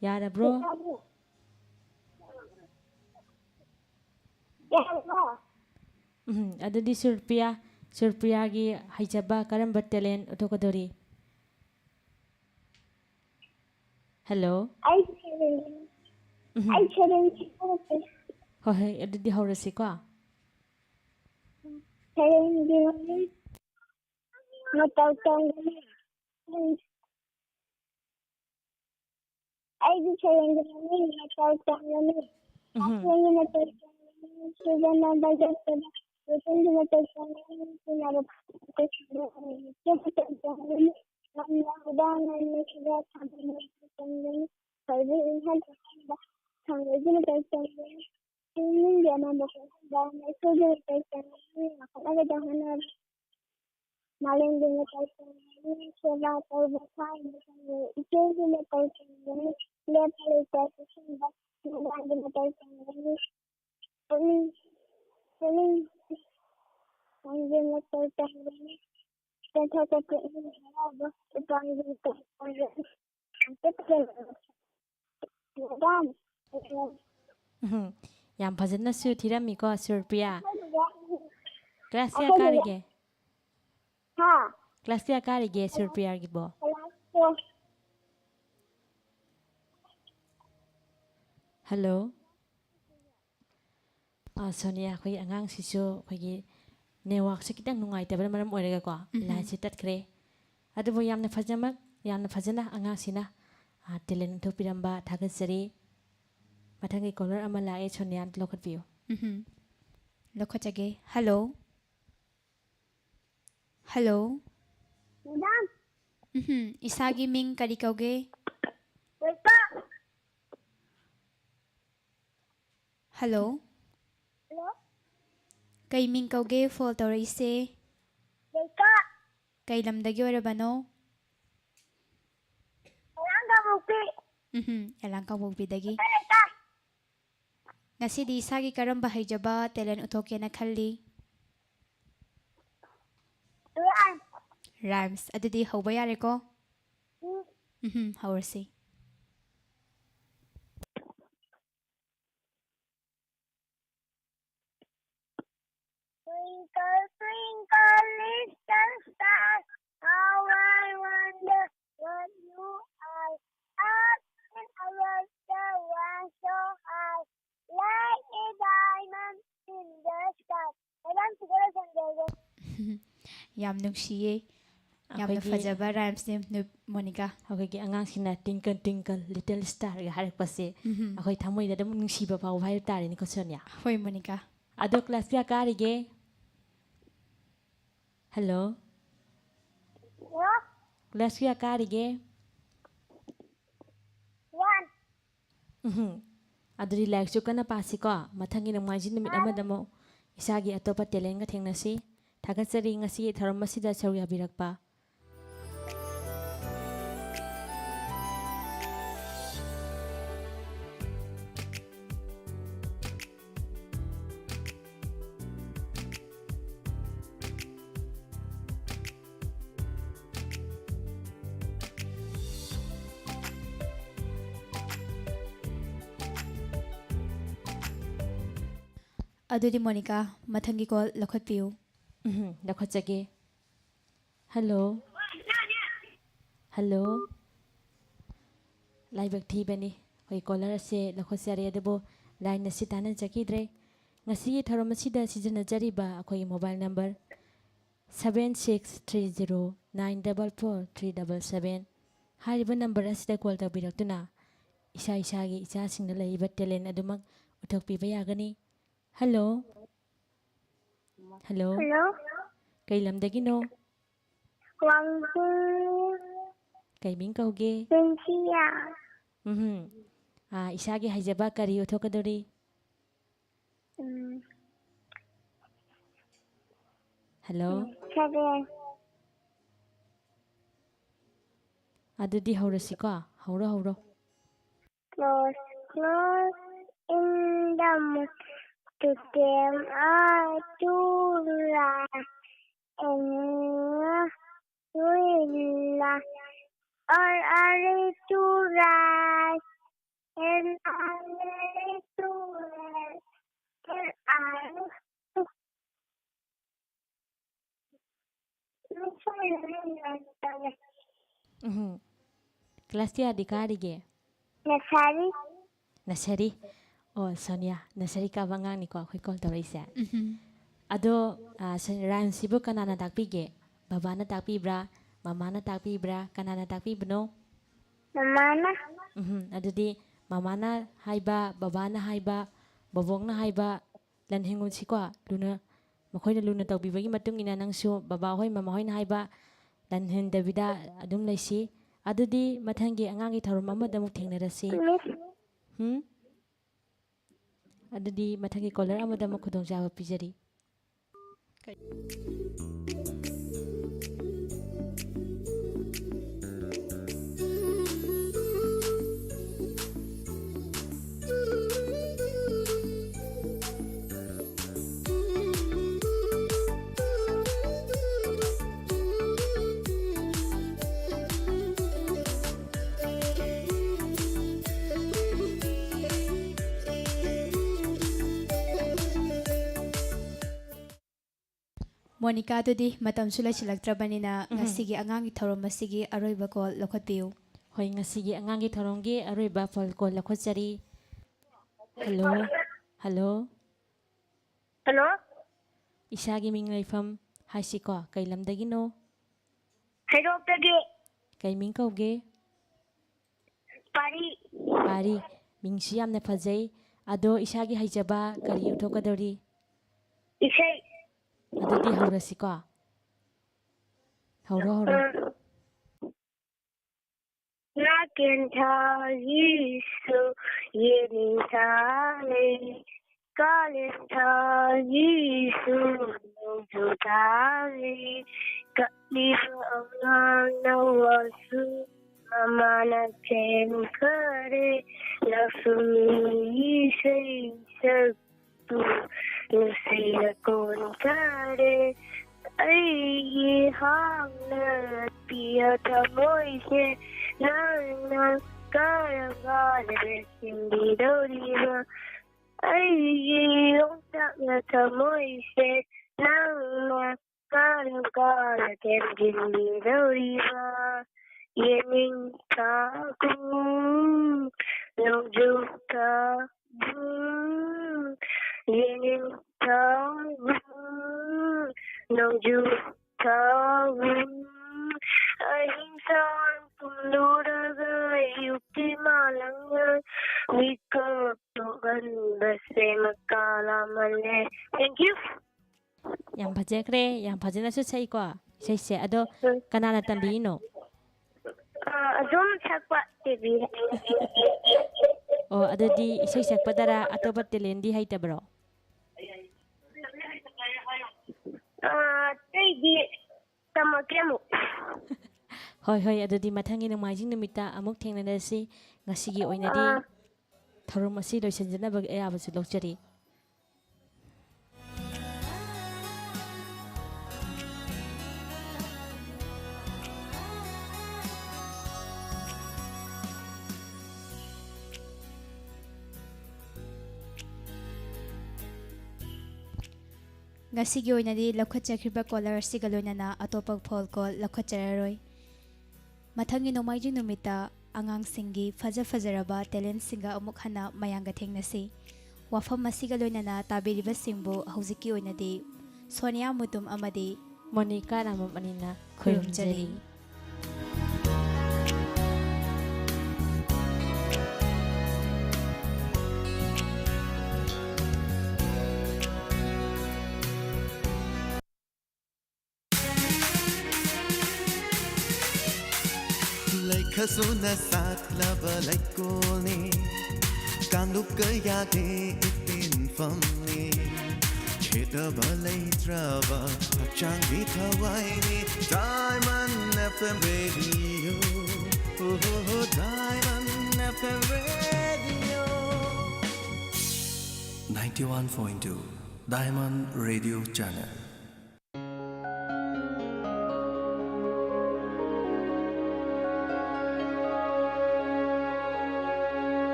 Yara bro. Ado di Surpriya gi haijaba karamba talent utokadori. Hello. I Hoy ado di haurasi ko. Matau tangani. Aidi sayangani matau tangani. Akwai matau tangani. Sudana bagasada. Rutundu matau tangani. Sunara tangani. Matau tangani. Namna udana nishida tangani. Tangani. Sarvi inhal tangani. Tangani matau tangani. Ini jana matau tangani. Sudah matau tangani. Makanya jangan Maling din matau tangani. Sila tau bakay tangani. Ito din matau tangani. Lepa ito sa simba. Sila din matau tangani. Puling ang din matau tangani. Tata tata ini haraba. Ito ang din matau tangani. Yam fazana su thiramiko Surpriya. Class kya karige? Ha? Class kya karige Surpriya gibo? Hello. Sonia khoi angang sisu khoi network se kitang nungai tabra maram oirega ko line se tatkre. Adubo yamna fazana angang sina talent thopiramba thagasari. Mathangi caller ama lae Sonia lokat view. Lokhachage. Hello. Hello. Madam. Isagi ming kari kauge. Weka. Hello. Hello. Kay ming kauge fall tawra ise. Weka. Kay lamdagi orabano. Alang ka buki. Elang ka bugbidagi. Weka. Ngasidi isagi karamba haijaba talent utokya na khalli. Tuan. Rhymes adudi hauba yare ko. Haursi. Twinkle, twinkle, little star, how I wonder what you are. Up in the one so high, like a diamond in the sky. Madam, siguro sandali. Yam nungsiye. Yamna fajaba rhymes ne Monica. Akogi angang sina Twinkle Twinkle Little Star ga harak pase. Akoi thamoi da dum nungsiba pau bhai tare ni ko Sonia. Hoy Monica. Ado class kya karige? Hello. What? Class kya karige? One. Aduri like su kana pasi ko mathangi na maji numit amada mo isagi atopa talent ga thengnasi thagatsari ngasi tharam masida sauri abirakpa. Adudi Monica mathangi call lokhat piu. Dakhachage. Hello. Hello. Laibak thi bani hoi caller se lakhosare debo line na sitana jakidre ngasi tharam sida sijana jariba akoi mobile number 7630944377 hariba number asida call tabiraktuna isa isagi isa singna laiba talent adumak uthok piba yagani. Hello. Hello. Hello. Kay lamdagi no? Wangping. Kay ming kauge? Pensia. Isagi haijaba kari uthokadori? Hello. Seven. Adudi haurasi ko? Hauro. Close, close in the moon. To them are two lights, and or are they two right, and are they two left, and are Kelas dia adik-adik? Nasari. Nasari. Oh Sonia, nasari ka bangang ni ko ako'y call tawag isa. Ado rhyme sibo kanana takpige. ꯕꯕꯥꯅ ꯇꯥꯛꯄꯤꯕ꯭ꯔꯥ ꯃꯃꯥꯅ ꯇꯥꯛꯄꯤꯕ꯭ꯔꯥ ꯀꯅꯥꯅ ꯇꯥꯛꯄꯤꯕꯅꯣ Mama. ꯑꯗꯨꯗꯤ ꯃꯃꯥꯅ ꯍꯥꯏꯕ ꯕꯕꯥꯅ ꯍꯥꯏꯕ ꯕꯣꯕꯣꯛꯅ ꯍꯥꯏꯕ ꯂꯟꯍꯦꯡꯉꯨꯁꯤꯀꯣ ꯃꯈꯣꯏꯅ ꯂꯨꯅ ꯇꯧꯕꯤꯕꯒꯤ ꯃꯇꯨꯡ ꯏꯟꯅ ꯅꯪꯁꯨ ꯕꯕꯥ ꯍꯣꯏ ꯃꯃꯥ ꯍꯣꯏꯅ ꯍꯥꯏꯕ ꯂꯟꯍꯦꯟꯗꯕꯤꯗ ꯑꯗꯨꯝ ꯂꯩꯁꯤ ꯑꯗꯨꯗꯤ ꯃꯊꯪꯒꯤ ꯑꯉꯥꯡꯒꯤ ꯊꯧꯔꯝ ꯑꯃꯗ ꯑꯃꯨꯛ ꯊꯦꯡꯅꯔꯁꯤ ꯑꯗꯨꯗꯤ ꯃꯊꯪꯒꯤ ꯀꯣꯂꯔ ꯑꯃꯗ ꯑꯃꯨꯛ ꯈꯨꯗꯣꯡꯆꯥꯕ ꯄꯤꯖꯔꯤ Monica dudi matam sula silaktrabanina ngasigi angangi thorom masigi aroiba call lokhatpiu. ꯍꯣꯏ ꯉꯁꯤꯒꯤ ꯑꯉꯥꯡꯒꯤ ꯊꯧꯔꯝꯒꯤ ꯑꯔꯣꯏꯕ ꯐꯣꯟ ꯀꯣꯜ ꯂꯧꯈꯠꯆꯔꯤ ꯍꯜꯂꯣ ꯍꯜꯂꯣ Hello? ꯏꯁꯥꯒꯤ ꯃꯤꯡ ꯂꯩꯐꯝ ꯍꯥꯏꯁꯤꯀꯣ ꯀꯩ ꯂꯝꯗꯒꯤꯅꯣ Hayrokdagi. ꯀꯩ ꯃꯤꯡ ꯀꯧꯒꯦ Pari. ꯄꯥꯔꯤ ꯃꯤꯡꯁꯤ ꯌꯥꯝꯅ ꯐꯖꯩ ꯑꯗꯣ ꯏꯁꯥꯒꯤ ꯍꯩꯖꯕ ꯀꯔꯤ ꯎꯠꯊꯣꯛꯀꯗꯧꯔꯤ Isay. ꯑꯗꯨꯗꯤ ꯍꯧꯔꯁꯤꯀꯣ ꯍꯧꯔꯣ Nakenta Yesu Yeninta Kalenta Yesu Nujutari Kalifa Nawasu Mamana Tenkare Lafumi Say Sabtu Nusira Kontare Ay Hangna Pia Tamoise Nana Karagale Sindi Doriva Ay Yongta Tamoise Nana Karagale Sindi Doriva Yening Takum Nongjuta Yening Takum Nongjuta Ahimsan Punduraga Yukti Malanga Wika Tuganda Semakala Male. Thank you. ꯌꯥꯝ ꯐꯖꯈ꯭ꯔꯦ ꯌꯥꯝ ꯐꯖꯅꯁꯨ ꯁꯛꯏꯀꯣ ꯏꯁꯩꯁꯦ ꯑꯗꯣ ꯀꯅꯥꯅ ꯇꯝꯕꯤꯔꯤꯅꯣ Zoom Sakwa TV. ꯑꯣ ꯑꯗꯨꯗꯤ ꯏꯁꯩ ꯁꯛꯄꯗꯔ ꯑꯇꯣꯞꯄ ꯇꯦꯂꯦꯟꯗꯤ ꯍꯩꯇꯕ꯭ꯔꯣ Taydi Tamakemu. ꯍꯣꯏ ꯍꯣꯏ ꯑꯗꯨꯗꯤ ꯃꯊꯪꯒꯤ ꯅꯣꯡꯃꯥꯏꯖꯤꯡ ꯅꯨꯃꯤꯠꯇ ꯑꯃꯨꯛ ꯊꯦꯡꯅꯔꯁꯤ ꯉꯁꯤꯒꯤ ꯑꯣꯏꯅꯗꯤ ꯊꯧꯔꯝ ꯑꯁꯤ ꯂꯣꯏꯁꯤꯟꯖꯅꯕꯒꯤ ꯑꯌꯥꯕꯁꯨ ꯂꯧꯖꯔꯤ Ngasigi oinadi lokhatchakriba caller siga loinana atopak phone call lokhatchararoi. Mathangi nomaijing numita angang singi fajaraba talent singa amuk hana mayanga thengnasi. Wafam masiga loinana tabiriba singbo hauziki oinadi Sonia Mutum amadi Monica Ramam Anina Khurumjari Kasuna saklaba laikone Kandup kaya ke itin famne Cheta balai traba Achang bitawai ni Diamond FM Radio Oh, Diamond FM Radio 91.2 Diamond Radio Channel.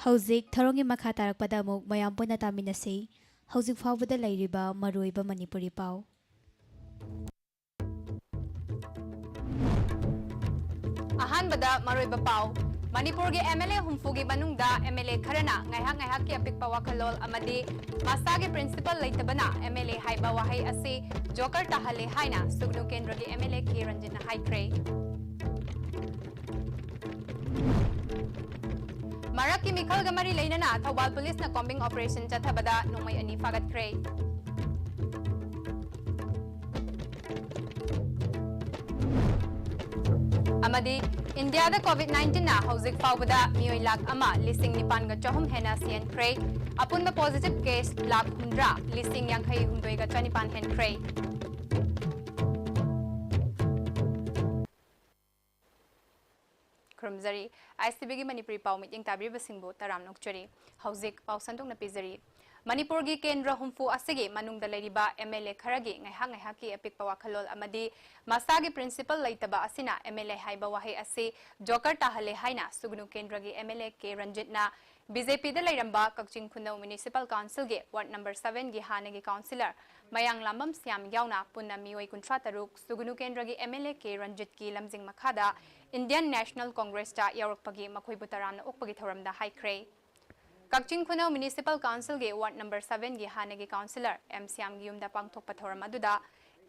Hauzik tharongi makha tarakpada amuk mayam puna taminasi. Hauzik fawbada lairiba maruiba Manipuri pau. अहानबदा मरोइबा पाव मणिपुर के MLA हुमफुगी मनुंगदा MLA Kharna ngaiha की अपिकपा वखलोल अमदी मासागे principal लेतबना MLA हाइबा वाहै असे joker ताहले हाइना सुगनु केंद्र के MLA के रंजन हाइक्रे मरक की मिखल गमरी लेनना Thoubal police ना combing operation चथबदा नोमय अनि फागतख्रे अमदी इंडिया दा कोविड-19 ना हौजिक फावबदा मियोय लाख अमा लिसिंग निपान गा चहुम हेना सियन क्रे अपुन पॉजिटिव केस लाख 100 लिसिंग यांखै हुंदोय गा चनिपान हेन क्रे खुरमजरी आईसीबी की मणिपुरी पाव मीटिंग ताबिर बसिंगबो तराम नोकचरी हौजिक पाव संदोक न पिजरी मणिपुर की केंद्र हुंफु असिगे मनुंग दा लेरिबा MLA खरगी ngaiha की अपिकपा वखलोल अमदी मासागी प्रिंसिपल लेतबा असिना MLA हाइबा वाहै असे जोकर ताहले हाइना सुगनु केंद्र की MLA के रंजितना BJP दा लेरंबा कक्चिंग खुनौ म्युनिसिपल काउंसिल के वार्ड नंबर 7 की हानेगी काउंसिलर मयांग लामबम श्याम यावना पुन्ना मियोय कुंत्रा तरुक सुगनु केंद्र की MLA के रंजित की लमजिंग मखादा इंडियन नेशनल कांग्रेस ता यावरपगी मखोइबु तरामना ओकपगी थौरमदा हाइख्रे कक्चिंग खुनौ म्युनिसिपल काउंसिल के वार्ड नंबर 7 की हानेगी काउंसिलर M श्याम की युमदा पांगथोकपा थौरम अदुदा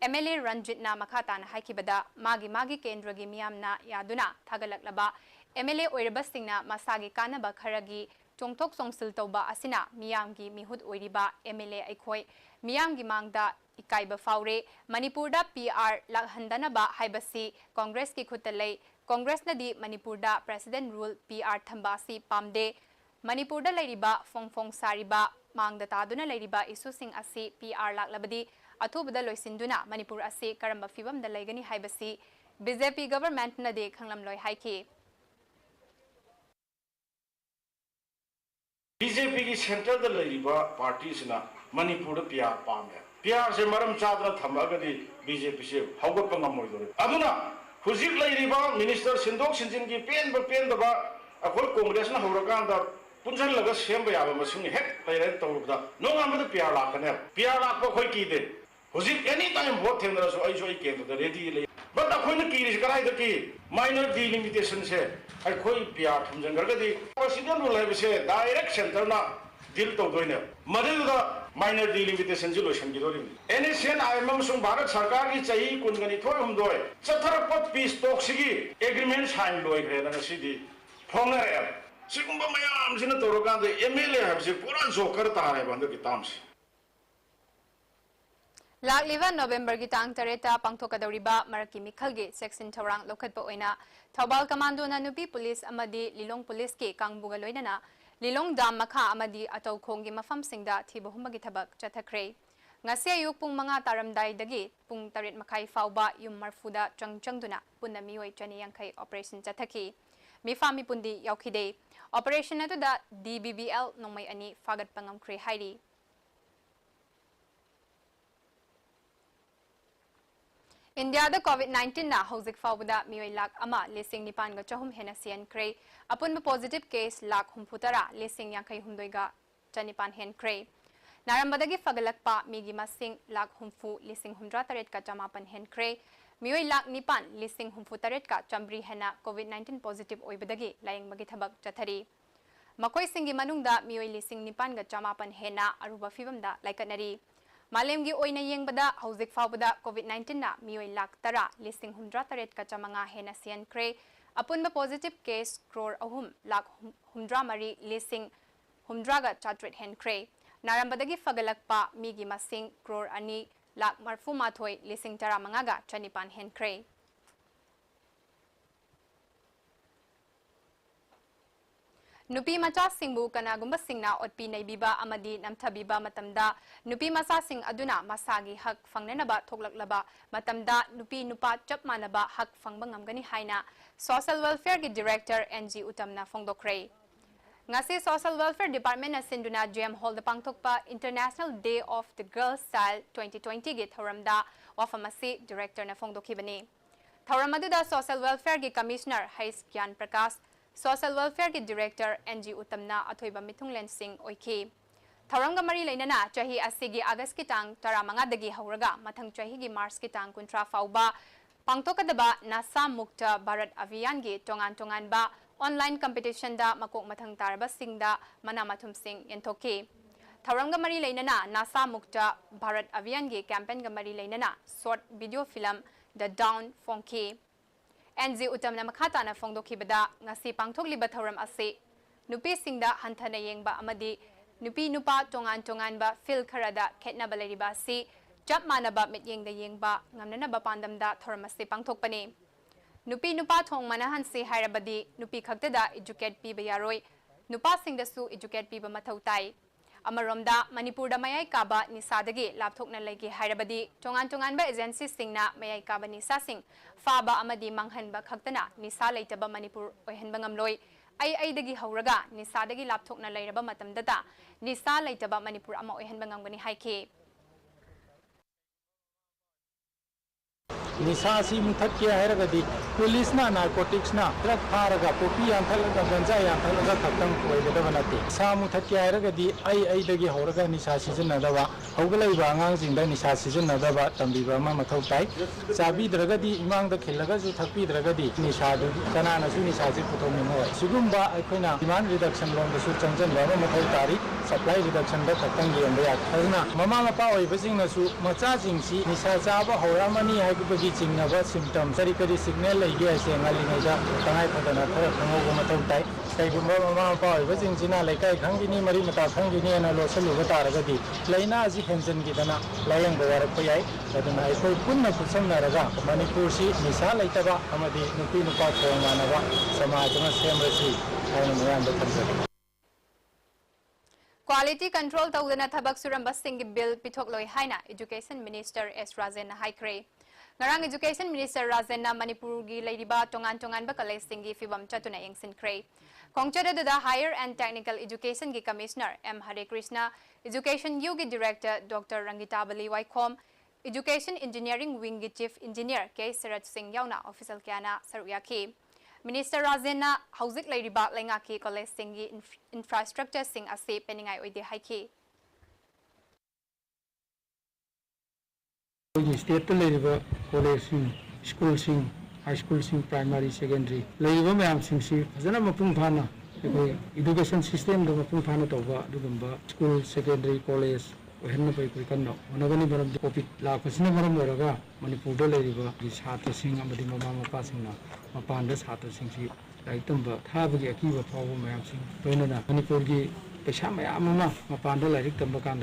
MLA रंजितना मखाताना हाइखिबदा मागी केंद्र की मियामना यादुना थागलकलबा MLA ओइरबसिंगना मसागी कानबा खरगी चोंथोक सोंसिल तौबा असिना मियाम की मिहुद ओइरिबा MLA अखोय मियाम की मांगदा इकाइबा फावरे मणिपुरदा PR लाहंदनबा हाइबसी कांग्रेस की खुतलै कांग्रेस नदी मणिपुरदा प्रेसिडेंट रूल PR थंबासी पामदे मणिपुरदा लेरिबा फोंग सारिबा मांगदा तादुना लेरिबा इशूसिंग असी PR लाकलबदी अथुबदा लोइसिंदुना मणिपुर असी करंबा फिबमदा लेगनी हाइबसी BJP गवर्नमेंट नदे खंगलमलोय हाइखि BJP की सेंटर द लेरिबा पार्टी सिना मणिपुर PR पामे PR से मरम चादना थमगदी BJP से हौगत ngमोइदोरे अदुना हुजिक लेरिबा मिनिस्टर सिंदोक सिंजिन की पेनबा अखोय कांग्रेस ना हौरकांदा पुंजन लगा सेम याबा मसिंग हेक तैरे तौरबदा नोंगामद PR लाकने PR लाकबा खोय कीदे हुजिक एनी टाइम वोट थेंदरसो आइसो केंद्र रेडी ले बट अखोयन कीरिस कराइद की माइनर डिलिमिटेशन से अखोय PR थमजंगरगदी प्रेसिडेंट रूल है डायरेक्ट सेंटर ना डील तौदोइने मदुदा माइनर डिलिमिटेशन जी लोशन गिदोरि एनएसएन आईएमएम सुं भारत सरकार की चाही कुनगनी थोय हमदोय चथरपत पीस टॉक्सिगी एग्रीमेंट साइन लोइग्रेना सिदी फोंगरे सिगुंबा मयाम सिना तोरकांद MLA हबसे पूरा जोकर तारे बंद की तामसे लाकलिबा नवंबर की तांग तरेता पांगथोकदौरिबा मरकी मिखलगे सेक्शन थौरांग लोखतपा ओइना थौबाल कमांडो ना नुपी पुलिस अमदी लिलोंग पुलिस के कांगबुगा लोइनना लिलोंग दाम मखा अमदी अतौखोंगी मफमसिंगदा थिबहुमगी थबक चथख्रे ngasi ayuk pung manga taramdai dagi pung tarit makai fauba yum marfuda changchangduna punna mioi chani yangkai operation chathaki mifami pundi yaukide operation atu da DBBL nongmai ani fagat pangam khre hairi India da COVID-19 na hauzik fawda mioi lak ama lising nipan ga chahum hena sian kre apun positive case lak humputara lising yangkai humdoiga chanipan hen kre Narambadagi fagalakpa migi masing lak humfu lising humdra taret ka chamapan hen kre mioi lak nipan lising humfu taret ka chambri hena COVID-19 positive oibadagi laying magi thabak chathari makoi singi manungda mioi lising nipan ga chamapan hena aruba fibamda laikanari Malemgi oina yengbada hauzik fawbada COVID-19 na mioi lak tara lising humdra taret ka chamanga hena sian kre apunba positive case crore ahum lak humdra mari lising humdra ga chatret hen kre Narambadagi fagalakpa migi masing crore ani lak marfu mathoi lising tara mangaga chanipan hen kre Nupi macha singbu kanagumba singna otpi naibiba amadi namthabiba matamda nupi masa sing aduna masagi hak fangnenaba thoklaklaba matamda nupi nupa chapmanaba hak fangbang ngamgani haina social welfare ki director NG Utamna Fongdokre Ngasi Social Welfare Department na sinduna GM Hall da pangthokpa International Day of the Girls Child 2020 gi thoramda wafamasi director na Fongdokhibani thoramadu da Social Welfare ki Commissioner Hais Gyan Prakash Social Welfare ki Director NG Utamna athoiba Mithunglen Singh oikhi thoramga mari leinana chahi asigi August ki tang 15 dagi hauraga mathang chahi gi March ki tang 13 fauba ꯄꯥꯡꯊꯣꯛꯀꯗꯕ NASA ꯃꯨꯛꯇ ꯚꯥꯔꯠ ꯑꯚꯤꯌꯥꯟꯒꯤ ꯇꯣꯉꯥꯟ-ꯇꯣꯉꯥꯟꯕ online ꯀꯝꯄꯤꯇꯤꯁꯟꯗ ꯃꯀꯣꯛ ꯃꯊꯪ ꯇꯥꯔꯕꯁꯤꯡꯗ ꯃꯅꯥ-ꯃꯊꯨꯝꯁꯤꯡ ꯌꯦꯟꯊꯣꯛꯈꯤ꯫ ꯊꯧꯔꯝꯒ ꯃꯔꯤ ꯂꯩꯅꯅ NASA ꯃꯨꯛꯇ ꯚꯥꯔꯠ ꯑꯚꯤꯌꯥꯟꯒꯤ ꯀꯦꯝꯄꯦꯟꯒ ꯃꯔꯤ ꯂꯩꯅꯅ short video film ꯗ down ꯐꯣꯡꯈꯤ꯫ NG ꯎꯇꯝꯅ ꯃꯈꯥ ꯇꯥꯅ ꯐꯣꯡꯗꯣꯛꯈꯤꯕꯗ ꯉꯁꯤ ꯄꯥꯡꯊꯣꯛꯂꯤꯕ ꯊꯧꯔꯝ ꯑꯁꯤ ꯅꯨꯄꯤꯁꯤꯡꯗ ꯍꯟꯊꯅ ꯌꯦꯡꯕ ꯑꯃꯗꯤ ꯅꯨꯄꯤ-ꯅꯨꯄꯥ ꯇꯣꯉꯥꯟ-ꯇꯣꯉꯥꯟꯕ ꯐꯤꯜ ꯈꯔꯗ ꯈꯦꯠꯅꯕ ꯂꯩꯔꯤꯕ ꯑꯁꯤ ꯆꯞ ꯃꯥꯟꯅꯕ ꯃꯤꯠꯌꯦꯡꯗ ꯌꯦꯡꯕ ꯉꯝꯅꯅꯕ ꯄꯥꯟꯗꯝꯗ ꯊꯧꯔꯝ ꯑꯁꯤ ꯄꯥꯡꯊꯣꯛꯄꯅꯤ꯫ ꯅꯨꯄꯤ-ꯅꯨꯄꯥ ꯊꯣꯡ ꯃꯥꯟꯅꯍꯟꯁꯤ ꯍꯥꯏꯔꯕꯗꯤ ꯅꯨꯄꯤ ꯈꯛꯇꯗ ꯏꯖꯨꯀꯦꯠ ꯄꯤꯕ ꯌꯥꯔꯣꯏ, ꯅꯨꯄꯥꯁꯤꯡꯗꯁꯨ ꯏꯖꯨꯀꯦꯠ ꯄꯤꯕ ꯃꯊꯧ ꯇꯥꯏ꯫ ꯑꯃꯔꯣꯝꯗ ꯃꯅꯤꯄꯨꯔꯗ ꯃꯌꯥꯏ ꯀꯥꯕ ꯅꯤꯁꯥꯗꯒꯤ ꯂꯥꯞꯊꯣꯛꯅ ꯂꯩꯒꯦ ꯍꯥꯏꯔꯕꯗꯤ ꯇꯣꯉꯥꯟ-ꯇꯣꯉꯥꯟꯕ ꯑꯦꯖꯦꯟꯁꯤꯁꯤꯡꯅ ꯃꯌꯥꯏ ꯀꯥꯕ ꯅꯤꯁꯥꯁꯤꯡ ꯐꯥꯕ ꯑꯃꯗꯤ ꯃꯥꯡꯍꯟꯕ ꯈꯛꯇꯅ ꯅꯤꯁꯥ ꯂꯩꯇꯕ ꯃꯅꯤꯄꯨꯔ ꯑꯣꯏꯍꯟꯕ ꯉꯝꯂꯣꯏ꯫ ꯑꯩꯗꯒꯤ ꯍꯧꯔꯒ ꯅꯤꯁꯥꯗꯒꯤ ꯂꯥꯞꯊꯣꯛꯅ ꯂꯩꯔꯕ ꯃꯇꯝꯗꯇ ꯅꯤꯁꯥ ꯂꯩꯇꯕ ꯃꯅꯤꯄꯨꯔ ꯑꯃ ꯑꯣꯏꯍꯟꯕ ꯉꯝꯒꯅꯤ ꯍꯥꯏꯈꯤ꯫ निशासी मुथक्के हैरगदी पुलिसना नार्कोटिक्सना ड्रग फारगा पोपी यांथलगा गंजा यांथलगा खतम ओइगदबा नते सा मुथक्के हैरगदी दगी हौरगा निशा सिजनदबा हौगलैबा आंगांजिंदा निशा सिजनदबा तंबीबा अमा मथौ ताई चाबीद्रगदी इमांगदा खिल्लगा जु थकपीद्रगदी निशादु कनानासु निशाजे पुथोमिनो सिगुंबा अखोइना डिमांड रिडक्शन लोंदसु चंजनबा अमा मथौ तारी सप्लाई रिडक्शन दा खतंग येंबा या अदुना ममा मपा ओइबसिंगनसु मचाजिंगसी निशा चाबा हौरामनी हाइबगी चिंगनबा सिम्टम करी सिग्नल लैगे ऐसे ngaliङैदा तङाइ फदना खरा खंगौबा मथौ ताई कैगुंबा ममा मपा ओइबसिंगसिना लैकाइ खंगिनी मरि मता खंगिनी अना लोसलुबा तारगदी लैना अजि हेंजनगिदना लायंबा वारकपा याई अदुना अखोइ पुन्ना खुसमनरगा मणिपुरसी निशा लैतबा अमदि नुपी नुपा थोंग मानबा समाज अमा सेमरसि हाइना मयामदा थम्जगे। क्वालिटी कंट्रोल तौदना थबक सुरंबसिंग बिल पिथोकलोय हाइना एजुकेशन मिनिस्टर एस राजेन हाइख्रे। ngarang education minister Rajenna Manipur gi leiriba tongan-tongan ba college singi fibam chatuna yengsinkhre khongchada da higher and technical education gi commissioner M Hare Krishna, education U gi director Dr Rangita Bali Waikhom, education engineering wing gi chief engineer K Sarat Singh yauna official kyana saruyaki minister Rajenna hauzik leiriba lenga ki college singi infrastructure sing ase peningai oide haiki state लेरिबा college school high school primary secondary लेरिबा मैम सिंसी फजना मपुंग फाना एकोइ education system दो मपुंग फाना तौबा दुगुंबा स्कूल सेकेंडरी कॉलेज ओहन्न पै कोइ कन्नो ओनगनि मरम कोविड लाखसिना मरम लरगा मणिपुर द लेरिबा छात्र सिंह अमदि ममा मपा सिंहना मपान द छात्र सिंसी लाइक तंबा थाबगी अकीबा फावो मैम सिंह तोइनना मणिपुर की पैसा मैम मपान लाइक तब कान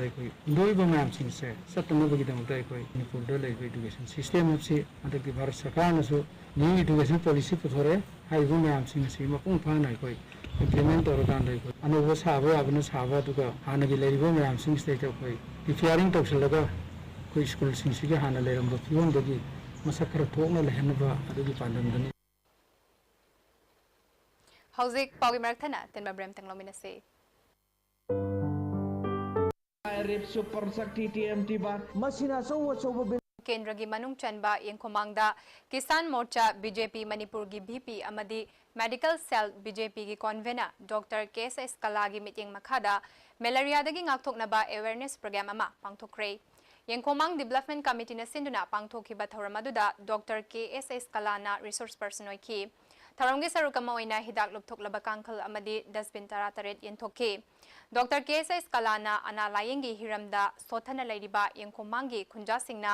लोब मैम से चतनबीदमत मणिपुर एजुकेशन सिस्टम से हंकी भारत सरकार न्यू एजुकेशन पॉलिसी पुथोरे मैम से मपुंग फाना इम्प्लीमेंट तौरकान अनौब साब याबना साब हाँ मैम से रिपेयरिंग तौसलगा स्कूल हाँ लेरब फिवमदी मसक खर थोना लेहनब पांडमदनी हौजिक पाउगी मरथना तेनबा ब्रेम तंगलोमिनसे केंद्र की मनुंग चनबा यंखोमांगदा किसान मोर्चा बीजेपी मणिपुर की बीपी अमदी मेडिकल सेल बीजेपी की कॉन्वेनर डॉक्टर केएस कला की मीटिंग मखादा मलेरिया दगी ngakthoknaba awareness program ama pangthokre यंखोमांग डेवलपमेंट कमिटी न सिंदुना पांगथोखिबा थौरम अदुदा डॉक्टर केएस कलाना रिसोर्स पर्सन ओइखि थौरमगी सरुकम ओइना हिदाक लुपथोकलबा कांखल अमदी डस्टबिन 38 यंथोखि डॉक्टर केएस कलाना अना लायंगी हिरमदा सोथना लैरिबा यंखोमांगी खुंजा सिंगना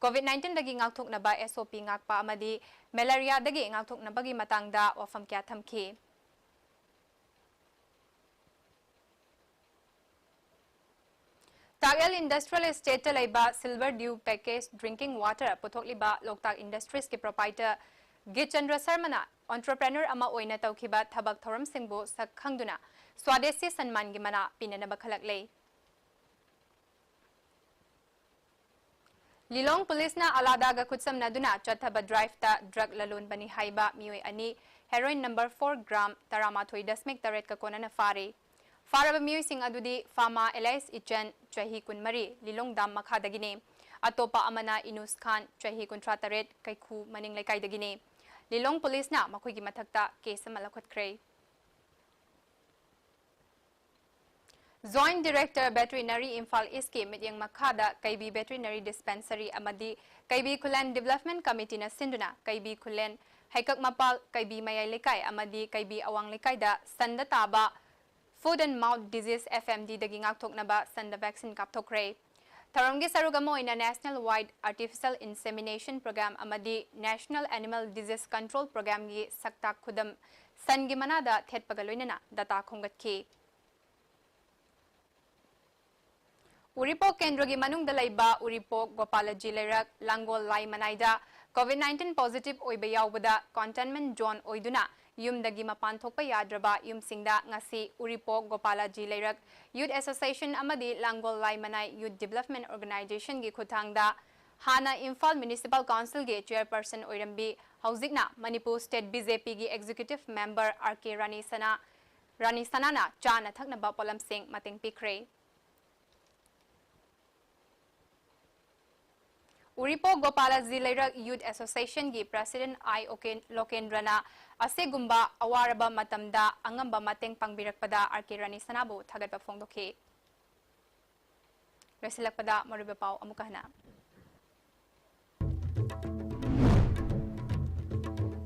कोविड-19 दगी ngakthoknaba SOP ngakpa amadi malaria dagi ngakthoknabagi matangda wafam kya thamki Tagal Industrial Estate laiba Silver Dew Package Drinking Water pothokliba Loktak Industries ki proprietor Gichandra Sarmana entrepreneur ama oina tawkhiba thabak thoram singbo sakhangduna Swadeshi Sanman gi mana pinanaba khalaklei Lilong Police na alada ga kutsam naduna chathaba drive ta drug lalun bani haiba mioi ani heroin number 4 gram taramathoi dasmik taret ka kona na fare Faraba mioi sing adudi Fama Elias Ichen chahi kunmari Lilong dam makhadagine atopa amana Inus Khan chahi kuntra taret kaikhu maning laikai dagine Lilong Police na makhui gi mathakta case malakhotkre Joint Director Veterinary Imphal East ki mityang makhada KB Veterinary Dispensary amadi KB Kulen Development Committee na sinduna KB Kulen Haikak Mapal KB Mayay Likay amadi KB Awang Likay da sanda taba Food and Mouth Disease FMD dagi ngaktok na ba sanda vaccine kaptokre. Tharonggi sarugamo ina National Wide Artificial Insemination Program amadi National Animal Disease Control Program gi sakta khudam sangi manada thet pagaloina na data khongat ki. Uripok Kendrogi Manung Dalaiba Uripok Gopalaji Lerak Langol Lai Manaida COVID-19 positive Oibayaw Bada Containment Zone Oiduna Yum Dagi Mapantok Payadraba Yum Singda Ngasi Uripok Gopalaji Lerak Youth Association Amadi Langol Lai Manay Youth Development Organization Gi Khutangda Hana Imphal Municipal Council Gi Chairperson Oirambi Hauzikna Manipur State BJP Gi Executive Member RK Rani Sanana Chana Thaknaba Polam Singh Mating Pikre. Uripok Gopalaji Lerak Youth Association gi President I Lokendrana Asegumba Awaraba Matamda Angamba Mateng Pangbirakpada RK Rani Sanabu Thagatpa Fongdoke. Resilakpada Moribapau Amukahna.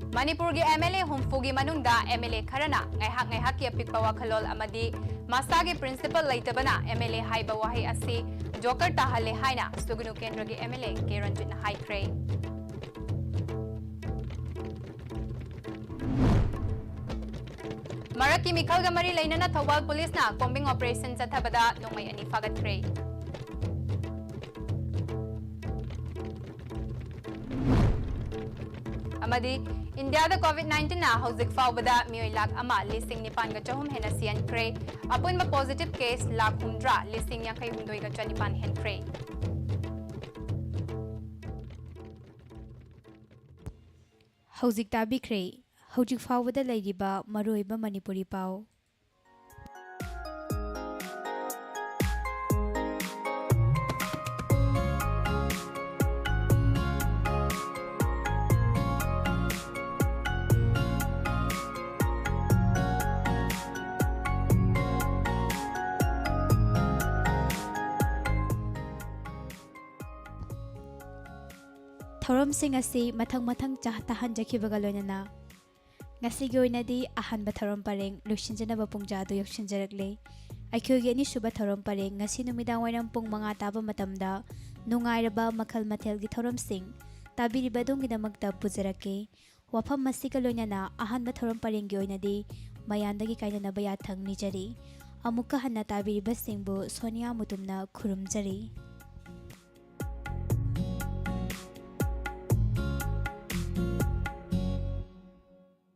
Manipur gi MLA Humfugi Manungda MLA Karana ngaihak ki apikpa wakhalol amadi masagi principal laitabana MLA haiba wahi asi Joker tahale haina Sugunu Kendra gi MLA Keranjit na haikre. Maraki Mikhal Gamari Lainana Thawal Police na combing operation Zathabada Nongmay Ani Fagatre. Amadi India da COVID-19 na hauzik faubada miyoy lag ama lising nipan ga chahum hena sian kre apun ma positive case lag humdra lising yang kay hundoy ga chanipan hen kre. Hauzik tabi kre hauzik faubada layriba maroiba Manipuri pau. Thoram sing asi mathang tahan jakhibaga loinana ngasi gi oinadi ahanba thoram pareng lusinjana ba pungja do yaksinjarakle aikhogi ani suba thoram pareng ngasi numidang wainam pung manga taba matamda nungairaba makhal mathel gi thoram sing tabiriba dong gidamakta pujarake wafam masiga loinana ahanba thoram pareng gi oinadi mayandagi kainana ba yathang nijari amuka hanna tabiriba singbu Sonia Mutumna khurumjari.